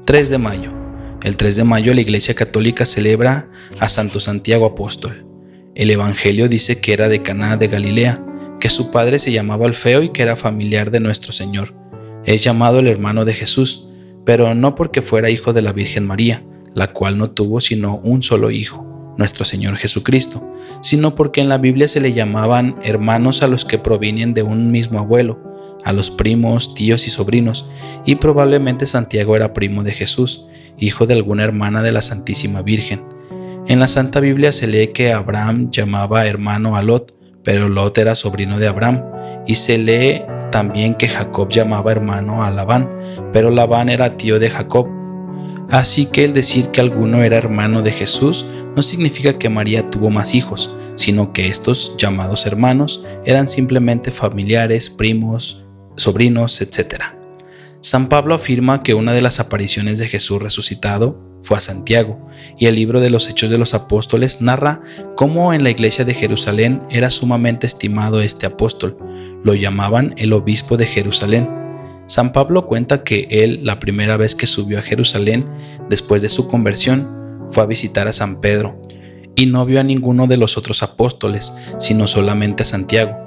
3 de mayo. El 3 de mayo la Iglesia Católica celebra a Santo Santiago Apóstol. El Evangelio dice que era de Caná de Galilea, que su padre se llamaba Alfeo y que era familiar de nuestro Señor. Es llamado el hermano de Jesús, pero no porque fuera hijo de la Virgen María, la cual no tuvo sino un solo hijo, nuestro Señor Jesucristo, sino porque en la Biblia se le llamaban hermanos a los que provienen de un mismo abuelo, a los primos, tíos y sobrinos, y probablemente Santiago era primo de Jesús, hijo de alguna hermana de la Santísima Virgen. En la Santa Biblia se lee que Abraham llamaba hermano a Lot, pero Lot era sobrino de Abraham, y se lee también que Jacob llamaba hermano a Labán, pero Labán era tío de Jacob. Así que el decir que alguno era hermano de Jesús no significa que María tuvo más hijos, sino que estos llamados hermanos eran simplemente familiares, primos, sobrinos, etc. San Pablo afirma que una de las apariciones de Jesús resucitado fue a Santiago, y el libro de los Hechos de los Apóstoles narra cómo en la iglesia de Jerusalén era sumamente estimado este apóstol. Lo llamaban el obispo de Jerusalén. San Pablo cuenta que él, la primera vez que subió a Jerusalén después de su conversión, fue a visitar a San Pedro, y no vio a ninguno de los otros apóstoles, sino solamente a Santiago.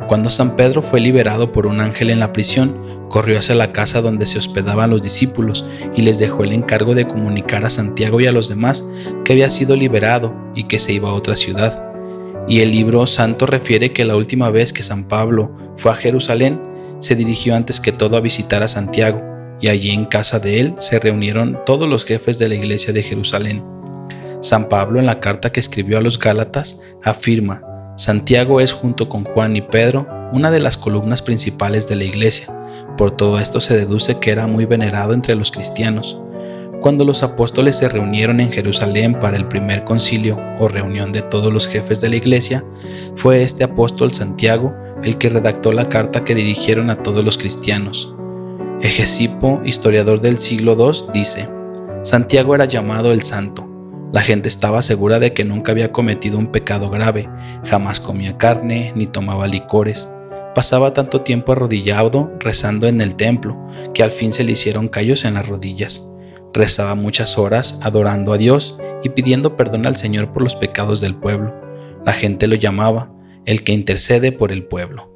Cuando San Pedro fue liberado por un ángel en la prisión, corrió hacia la casa donde se hospedaban los discípulos y les dejó el encargo de comunicar a Santiago y a los demás que había sido liberado y que se iba a otra ciudad. Y el libro santo refiere que la última vez que San Pablo fue a Jerusalén, se dirigió antes que todo a visitar a Santiago, y allí en casa de él se reunieron todos los jefes de la iglesia de Jerusalén. San Pablo, en la carta que escribió a los Gálatas, afirma: Santiago es, junto con Juan y Pedro, una de las columnas principales de la iglesia. Por todo esto se deduce que era muy venerado entre los cristianos. Cuando los apóstoles se reunieron en Jerusalén para el primer concilio o reunión de todos los jefes de la iglesia, fue este apóstol Santiago el que redactó la carta que dirigieron a todos los cristianos. Hegesipo, historiador del siglo II, dice: Santiago era llamado el Santo. La gente estaba segura de que nunca había cometido un pecado grave, jamás comía carne ni tomaba licores. Pasaba tanto tiempo arrodillado rezando en el templo que al fin se le hicieron callos en las rodillas. Rezaba muchas horas adorando a Dios y pidiendo perdón al Señor por los pecados del pueblo. La gente lo llamaba el que intercede por el pueblo.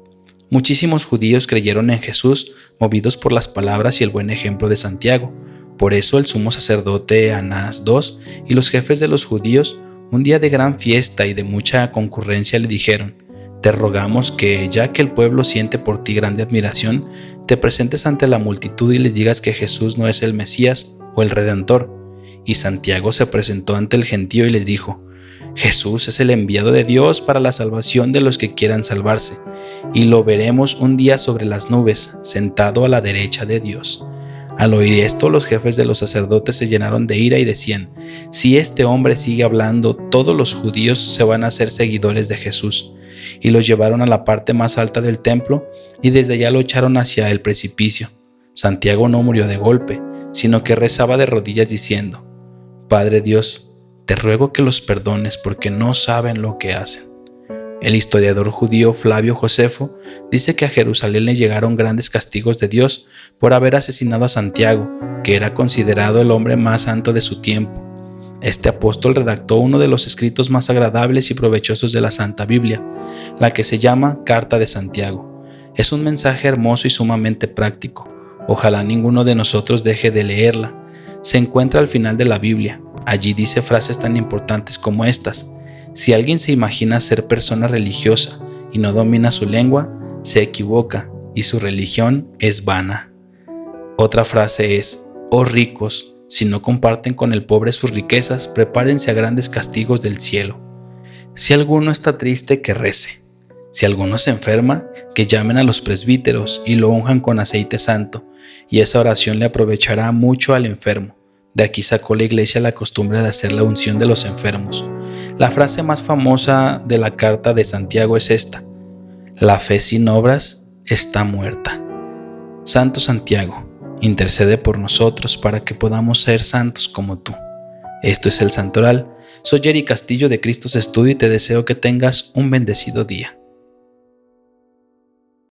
Muchísimos judíos creyeron en Jesús, movidos por las palabras y el buen ejemplo de Santiago. Por eso el sumo sacerdote Anás II y los jefes de los judíos, un día de gran fiesta y de mucha concurrencia, le dijeron: Te rogamos que, ya que el pueblo siente por ti grande admiración, te presentes ante la multitud y les digas que Jesús no es el Mesías o el Redentor. Y Santiago se presentó ante el gentío y les dijo: Jesús es el enviado de Dios para la salvación de los que quieran salvarse, y lo veremos un día sobre las nubes, sentado a la derecha de Dios. Al oír esto, los jefes de los sacerdotes se llenaron de ira y decían: Si este hombre sigue hablando, todos los judíos se van a hacer seguidores de Jesús. Y los llevaron a la parte más alta del templo y desde allá lo echaron hacia el precipicio. Santiago no murió de golpe, sino que rezaba de rodillas diciendo: Padre Dios, te ruego que los perdones porque no saben lo que hacen. El historiador judío Flavio Josefo dice que a Jerusalén le llegaron grandes castigos de Dios por haber asesinado a Santiago, que era considerado el hombre más santo de su tiempo. Este apóstol redactó uno de los escritos más agradables y provechosos de la Santa Biblia, la que se llama Carta de Santiago. Es un mensaje hermoso y sumamente práctico. Ojalá ninguno de nosotros deje de leerla. Se encuentra al final de la Biblia. Allí dice frases tan importantes como estas: Si alguien se imagina ser persona religiosa y no domina su lengua, se equivoca y su religión es vana. Otra frase es: Oh ricos, si no comparten con el pobre sus riquezas, prepárense a grandes castigos del cielo. Si alguno está triste, que rece. Si alguno se enferma, que llamen a los presbíteros y lo unjan con aceite santo, y esa oración le aprovechará mucho al enfermo. De aquí sacó la iglesia la costumbre de hacer la unción de los enfermos. La frase más famosa de la carta de Santiago es esta: La fe sin obras está muerta. Santo Santiago, intercede por nosotros para que podamos ser santos como tú. Esto es el Santoral. Soy Jerry Castillo de Cristos Estudio y te deseo que tengas un bendecido día.